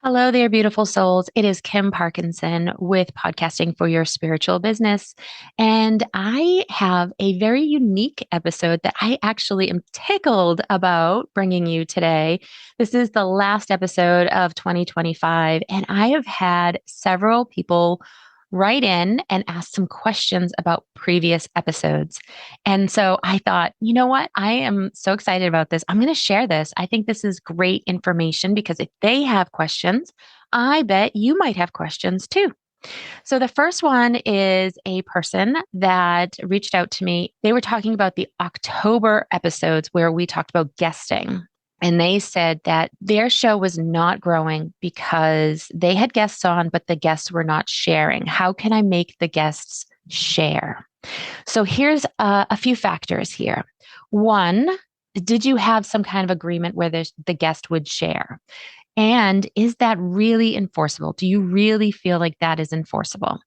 Hello there, beautiful souls. It is Kim Parkinson with Podcasting for Your Spiritual Business. And I have a very unique episode that I actually am tickled about bringing you today. This is the last episode of 2025, and I have had several people write in and ask some questions about previous episodes. And so I thought, you know what? I am so excited about this. I'm going to share this. I think this is great information because if they have questions, I bet you might have questions too. So the first one is a person that reached out to me. They were talking about the October episodes where we talked about guesting. And they said that their show was not growing because they had guests on, but the guests were not sharing. How can I make the guests share? So here's a few factors here. One, did you have some kind of agreement where the guest would share? And is that really enforceable? Do you really feel like that is enforceable?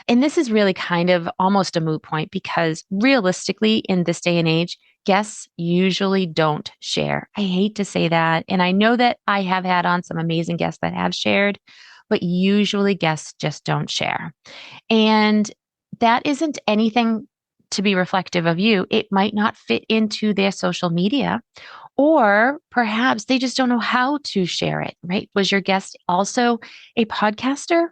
And this is really kind of almost a moot point because realistically, in this day and age, guests usually don't share. I hate to say that. And I know that I have had on some amazing guests that have shared, but usually guests just don't share. And that isn't anything to be reflective of you. It might not fit into their social media, or perhaps they just don't know how to share it, right? Was your guest also a podcaster?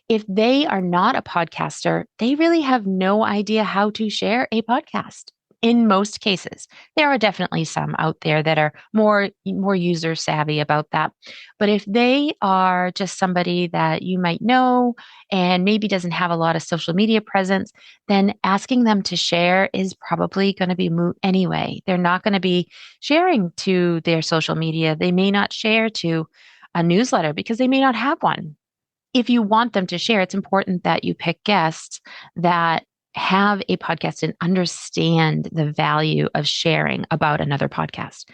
If they are not a podcaster, they really have no idea how to share a podcast. In most cases, there are definitely some out there that are more user savvy about that. But if they are just somebody that you might know and maybe doesn't have a lot of social media presence, then asking them to share is probably going to be moot anyway. They're not going to be sharing to their social media. They may not share to a newsletter because they may not have one. If you want them to share, it's important that you pick guests that have a podcast and understand the value of sharing about another podcast.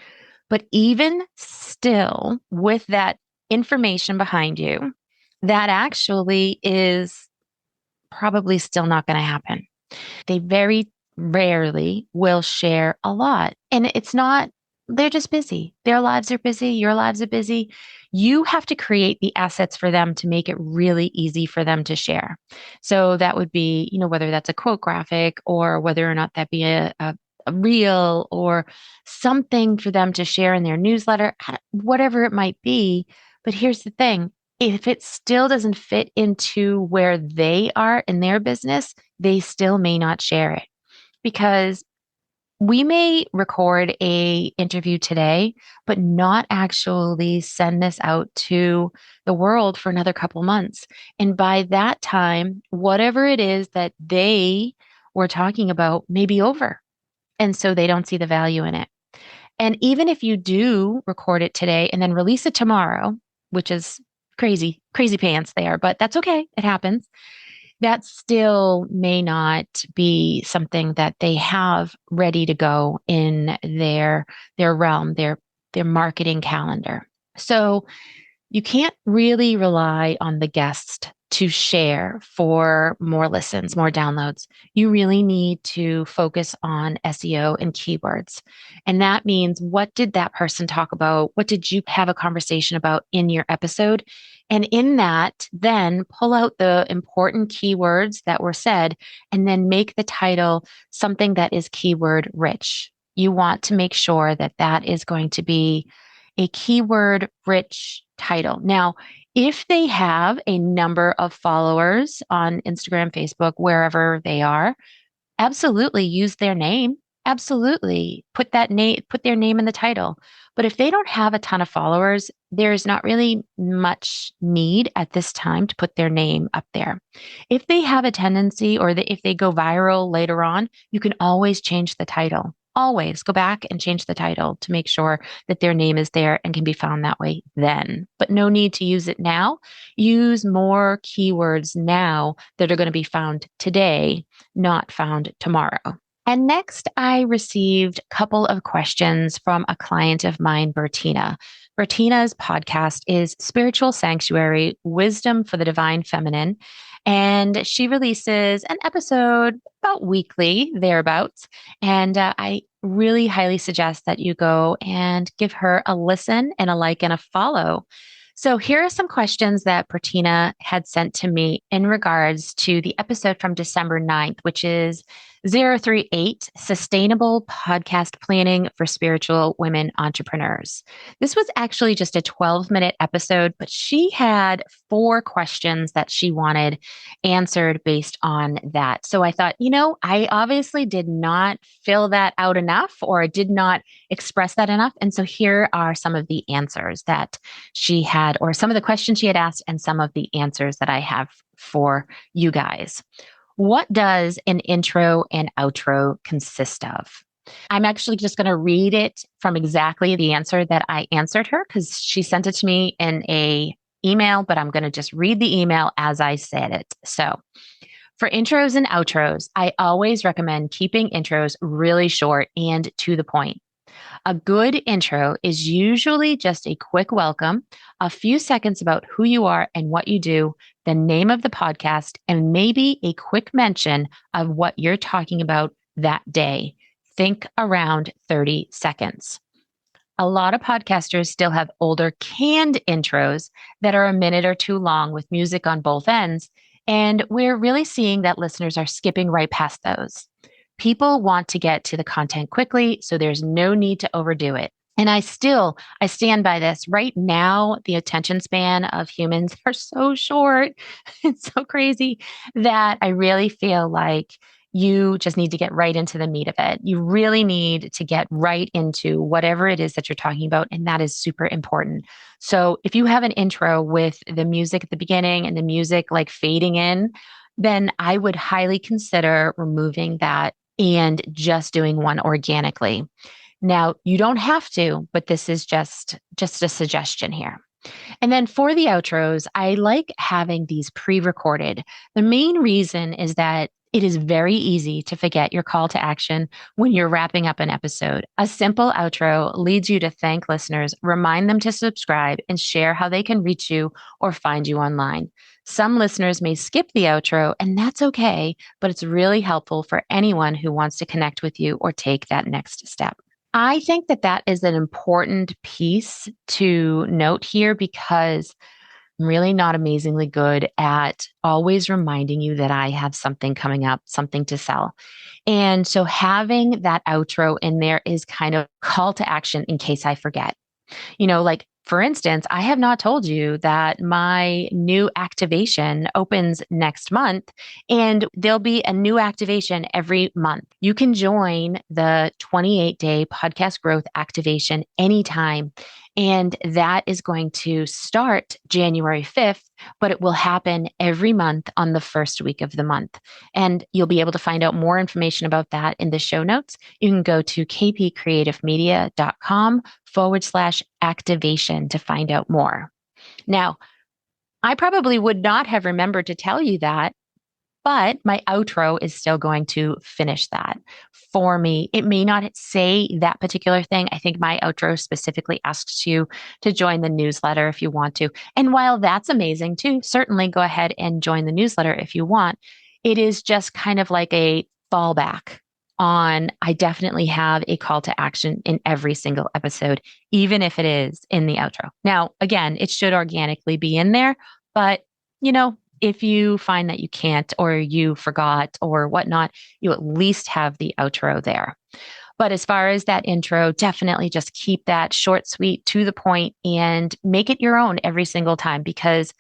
But even still, with that information behind you, that actually is probably still not going to happen. They very rarely will share a lot. And it's not, they're just busy. Their lives are busy. Your lives are busy. You have to create the assets for them to make it really easy for them to share. So that would be, whether that's a quote graphic or whether or not that be a reel or something for them to share in their newsletter, whatever it might be. But here's the thing. If it still doesn't fit into where they are in their business, they still may not share it because we may record a interview today, but not actually send this out to the world for another couple months. And by that time, whatever it is that they were talking about may be over. And so they don't see the value in it. And even if you do record it today and then release it tomorrow, which is crazy, crazy pants there, but that's okay. It happens. That still may not be something that they have ready to go in their realm, their marketing calendar. So you can't really rely on the guest to share for more listens, more downloads. You really need to focus on SEO and keywords. And that means, what did that person talk about? What did you have a conversation about in your episode? And in that, then pull out the important keywords that were said and then make the title something that is keyword rich. You want to make sure that that is going to be a keyword rich title. Now, if they have a number of followers on Instagram, Facebook, wherever they are, absolutely use their name. Absolutely put their name in the title. But if they don't have a ton of followers, there's not really much need at this time to put their name up there. If they have a tendency if they go viral later on, you can always change the title. Always go back and change the title to make sure that their name is there and can be found that way then. But no need to use it now. Use more keywords now that are going to be found today, not found tomorrow. And next, I received a couple of questions from a client of mine, Bertina. Bertina's podcast is Spiritual Sanctuary, Wisdom for the Divine Feminine. And she releases an episode about weekly, thereabouts. And I really highly suggest that you go and give her a listen and a like and a follow. So here are some questions that Bertina had sent to me in regards to the episode from December 9th, which is 038 Sustainable Podcast Planning for Spiritual Women Entrepreneurs. This was actually just a 12-minute episode, but she had 4 questions that she wanted answered based on that. So I thought, I obviously did not fill that out enough or did not express that enough. And so here are some of the answers that she had, or some of the questions she had asked, and some of the answers that I have for you guys. What does an intro and outro consist of? I'm actually just going to read it from exactly the answer that I answered her because she sent it to me in a email, but I'm going to just read the email as I said it. So for intros and outros, I always recommend keeping intros really short and to the point. A good intro is usually just a quick welcome, a few seconds about who you are and what you do, the name of the podcast, and maybe a quick mention of what you're talking about that day. Think around 30 seconds. A lot of podcasters still have older canned intros that are a minute or two long with music on both ends, and we're really seeing that listeners are skipping right past those. People want to get to the content quickly, so there's no need to overdo it. And I stand by this. Right now, the attention span of humans are so short. It's so crazy that I really feel like you just need to get right into the meat of it. You really need to get right into whatever it is that you're talking about. And that is super important. So if you have an intro with the music at the beginning and the music like fading in, then I would highly consider removing that and just doing one organically. Now, you don't have to, but this is just a suggestion here. And then for the outros, I like having these pre-recorded. The main reason is that it is very easy to forget your call to action when you're wrapping up an episode. A simple outro leads you to thank listeners, remind them to subscribe, and share how they can reach you or find you online. Some listeners may skip the outro, and that's okay, but it's really helpful for anyone who wants to connect with you or take that next step. I think that is an important piece to note here because I'm really not amazingly good at always reminding you that I have something coming up, something to sell. And so having that outro in there is kind of call to action in case I forget. Like for instance, I have not told you that my new activation opens next month and there'll be a new activation every month. You can join the 28-day podcast growth activation anytime. And that is going to start January 5th, but it will happen every month on the first week of the month. And you'll be able to find out more information about that in the show notes. You can go to kpcreativemedia.com/activation to find out more. Now, I probably would not have remembered to tell you that, but my outro is still going to finish that for me. It may not say that particular thing. I think my outro specifically asks you to join the newsletter if you want to. And while that's amazing too, certainly go ahead and join the newsletter if you want. It is just kind of like a fallback on, I definitely have a call to action in every single episode, even if it is in the outro. Now, again, it should organically be in there, but if you find that you can't or you forgot or whatnot, you at least have the outro there. But as far as that intro, definitely just keep that short, sweet, to the point, and make it your own every single time because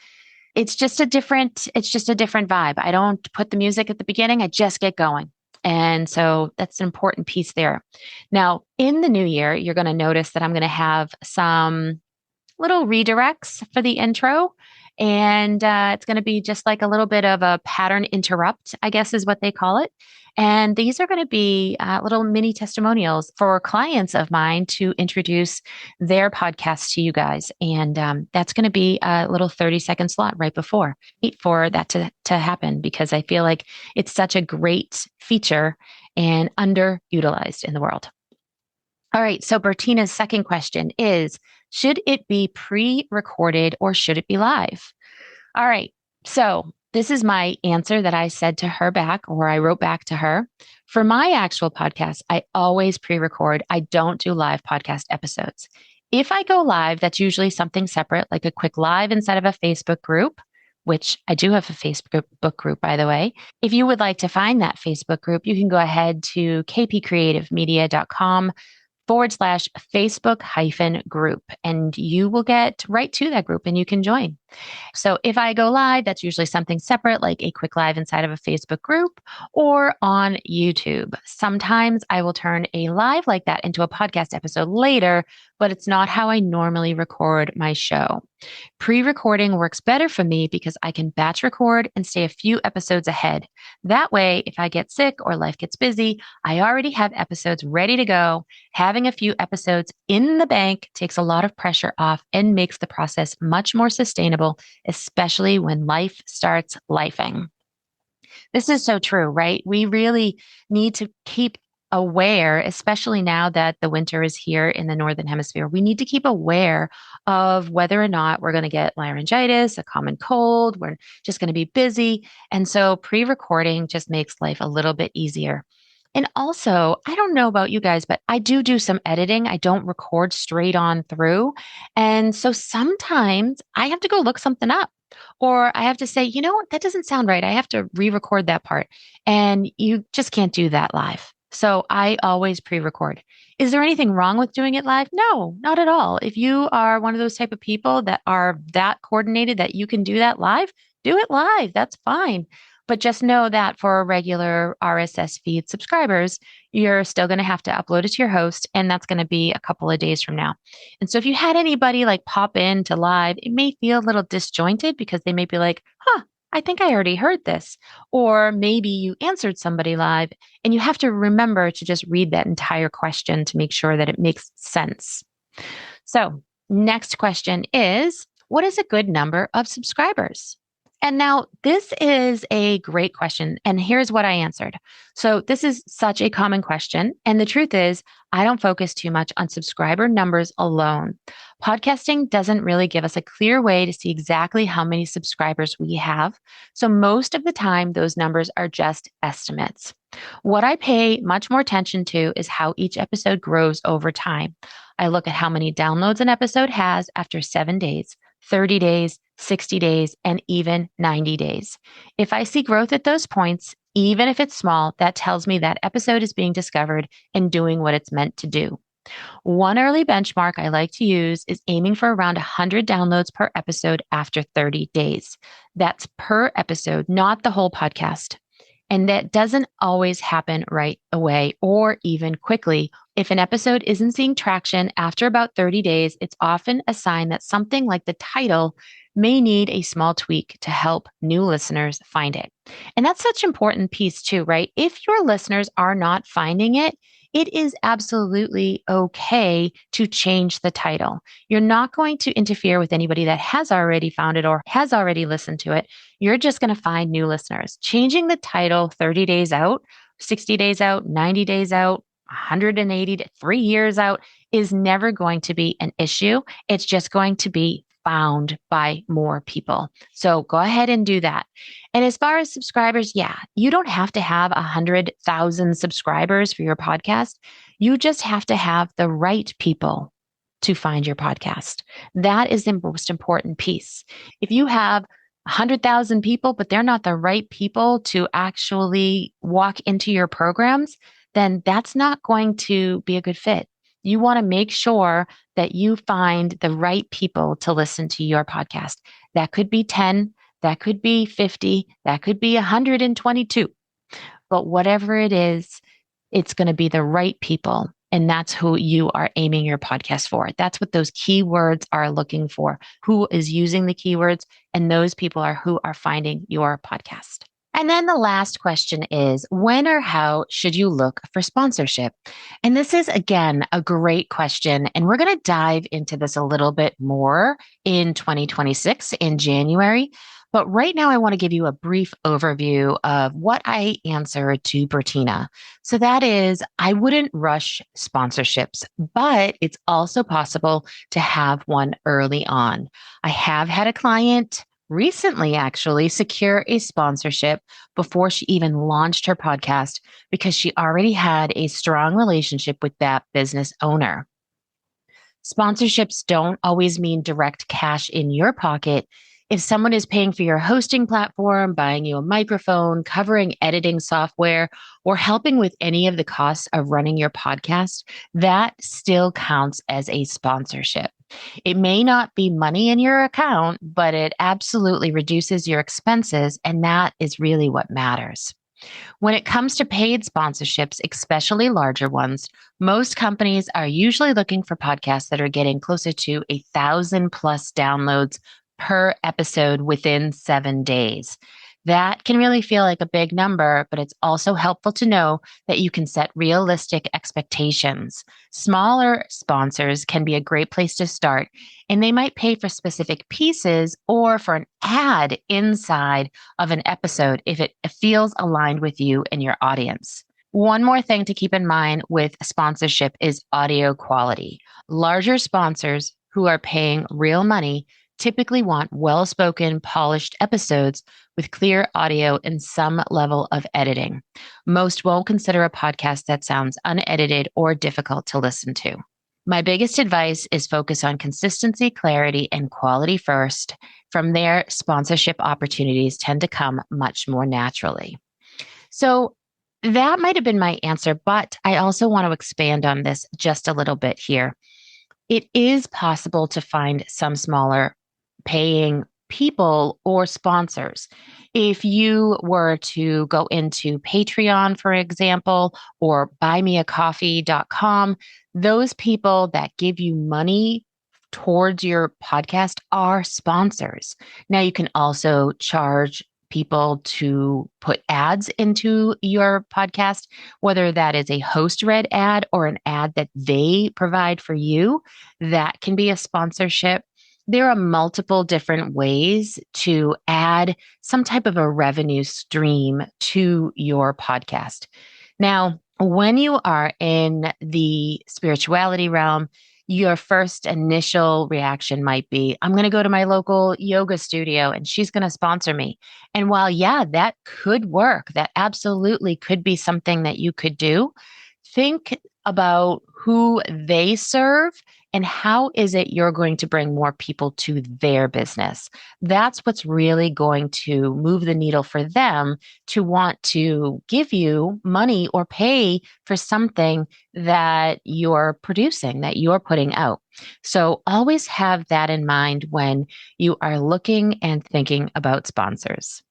it's just a different vibe. I don't put the music at the beginning. I just get going. And so that's an important piece there. Now, in the new year, you're going to notice that I'm going to have some little redirects for the intro. And it's going to be just like a little bit of a pattern interrupt, I guess is what they call it. And these are going to be little mini testimonials for clients of mine to introduce their podcast to you guys. And that's going to be a little 30-second slot right before. Wait for that to happen because I feel like it's such a great feature and underutilized in the world. All right. So Bertina's second question is, should it be pre-recorded or should it be live? All right. So this is my answer that I said to her back, or I wrote back to her. For my actual podcast, I always pre-record. I don't do live podcast episodes. If I go live, that's usually something separate, like a quick live inside of a Facebook group, which I do have a Facebook group, by the way. If you would like to find that Facebook group, you can go ahead to kpcreativemedia.com/Facebook group, and you will get right to that group and you can join. So if I go live, that's usually something separate, like a quick live inside of a Facebook group or on YouTube. Sometimes I will turn a live like that into a podcast episode later, but it's not how I normally record my show. Pre-recording works better for me because I can batch record and stay a few episodes ahead. That way, if I get sick or life gets busy, I already have episodes ready to go. Having a few episodes in the bank takes a lot of pressure off and makes the process much more sustainable, especially when life starts lifing. This is so true, right? We really need to keep aware, especially now that the winter is here in the Northern Hemisphere. We need to keep aware of whether or not we're going to get laryngitis, a common cold. We're just going to be busy. And so pre recording just makes life a little bit easier. And also, I don't know about you guys, but I do some editing. I don't record straight on through. And so sometimes I have to go look something up. Or I have to say, you know what, that doesn't sound right. I have to re record that part. And you just can't do that live. So I always pre record. Is there anything wrong with doing it live? No, not at all. If you are one of those type of people that are that coordinated that you can do that live, do it live. That's fine. But just know that for regular RSS feed subscribers, you're still going to have to upload it to your host, and that's going to be a couple of days from now. And so if you had anybody like pop in to live, it may feel a little disjointed because they may be like, I think I already heard this. Or maybe you answered somebody live and you have to remember to just read that entire question to make sure that it makes sense. So next question is, what is a good number of subscribers? And now this is a great question. And here's what I answered. So this is such a common question. And the truth is, I don't focus too much on subscriber numbers alone. Podcasting doesn't really give us a clear way to see exactly how many subscribers we have. So most of the time, those numbers are just estimates. What I pay much more attention to is how each episode grows over time. I look at how many downloads an episode has after 7 days, 30 days, 60 days, and even 90 days. If I see growth at those points, even if it's small, that tells me that episode is being discovered and doing what it's meant to do. One early benchmark I like to use is aiming for around 100 downloads per episode after 30 days. That's per episode, not the whole podcast. And that doesn't always happen right away or even quickly. If an episode isn't seeing traction after about 30 days, it's often a sign that something like the title may need a small tweak to help new listeners find it. And that's such an important piece too, right? If your listeners are not finding it, it is absolutely okay to change the title. You're not going to interfere with anybody that has already found it or has already listened to it. You're just going to find new listeners. Changing the title 30 days out, 60 days out, 90 days out, 180 to 3 years out is never going to be an issue. It's just going to be found by more people. So go ahead and do that. And as far as subscribers, yeah, you don't have to have 100,000 subscribers for your podcast. You just have to have the right people to find your podcast. That is the most important piece. If you have 100,000 people, but they're not the right people to actually walk into your programs, then that's not going to be a good fit. You want to make sure that you find the right people to listen to your podcast. That could be 10, that could be 50, that could be 122. But whatever it is, it's going to be the right people. And that's who you are aiming your podcast for. That's what those keywords are looking for. Who is using the keywords? And those people are who are finding your podcast. And then the last question is, when or how should you look for sponsorship? And this is, again, a great question. And we're going to dive into this a little bit more in 2026 in January. But right now, I want to give you a brief overview of what I answer to Bertina. So that is, I wouldn't rush sponsorships, but it's also possible to have one early on. I have had a client recently actually secure a sponsorship before she even launched her podcast because she already had a strong relationship with that business owner. Sponsorships don't always mean direct cash in your pocket. If someone is paying for your hosting platform, buying you a microphone, covering editing software, or helping with any of the costs of running your podcast, that still counts as a sponsorship. It may not be money in your account, but it absolutely reduces your expenses, and that is really what matters. When it comes to paid sponsorships, especially larger ones, most companies are usually looking for podcasts that are getting closer to 1,000 plus downloads per episode within 7 days. That can really feel like a big number, but it's also helpful to know that you can set realistic expectations. Smaller sponsors can be a great place to start, and they might pay for specific pieces or for an ad inside of an episode if it feels aligned with you and your audience. One more thing to keep in mind with sponsorship is audio quality. Larger sponsors who are paying real money typically want well-spoken, polished episodes with clear audio and some level of editing. Most won't consider a podcast that sounds unedited or difficult to listen to. My biggest advice is focus on consistency, clarity, and quality first. From there, sponsorship opportunities tend to come much more naturally. So that might have been my answer, but I also want to expand on this just a little bit here. It is possible to find some smaller paying people or sponsors. If you were to go into Patreon, for example, or buymeacoffee.com, those people that give you money towards your podcast are sponsors. Now, you can also charge people to put ads into your podcast, whether that is a host read ad or an ad that they provide for you. That can be a sponsorship. There are multiple different ways to add some type of a revenue stream to your podcast. Now, when you are in the spirituality realm, your first initial reaction might be, I'm going to go to my local yoga studio and she's going to sponsor me. And while, yeah, that could work, that absolutely could be something that you could do. Think about who they serve and how is it you're going to bring more people to their business. That's what's really going to move the needle for them to want to give you money or pay for something that you're producing, that you're putting out. So always have that in mind when you are looking and thinking about sponsors.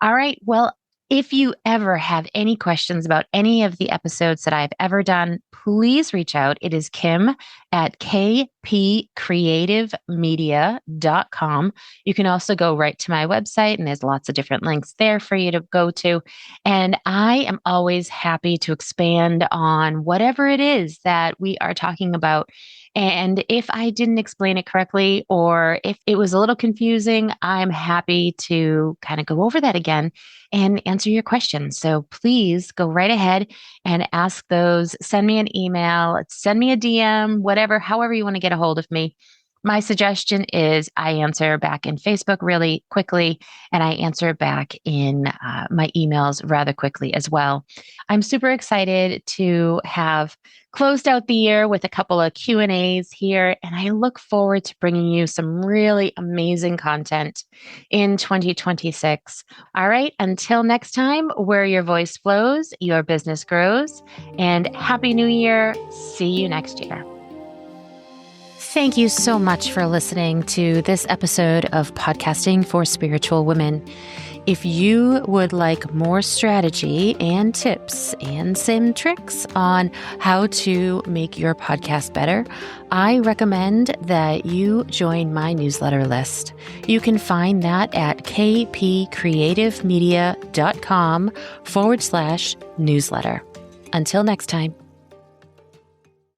All right. Well, if you ever have any questions about any of the episodes that I've ever done, please reach out. It is Kim at kpcreativemedia.com. You can also go right to my website, and there's lots of different links there for you to go to. And I am always happy to expand on whatever it is that we are talking about. And if I didn't explain it correctly, or if it was a little confusing, I'm happy to kind of go over that again and answer your questions. So please go right ahead and ask those. Send me an email, send me a DM, whatever, however you want to get a hold of me. My suggestion is I answer back in Facebook really quickly, and I answer back in my emails rather quickly as well. I'm super excited to have closed out the year with a couple of Q&As here, and I look forward to bringing you some really amazing content in 2026. All right, until next time, where your voice flows, your business grows, and Happy New Year. See you next year. Thank you so much for listening to this episode of Podcasting for Spiritual Women. If you would like more strategy and tips and some tricks on how to make your podcast better, I recommend that you join my newsletter list. You can find that at kpcreativemedia.com/newsletter. Until next time.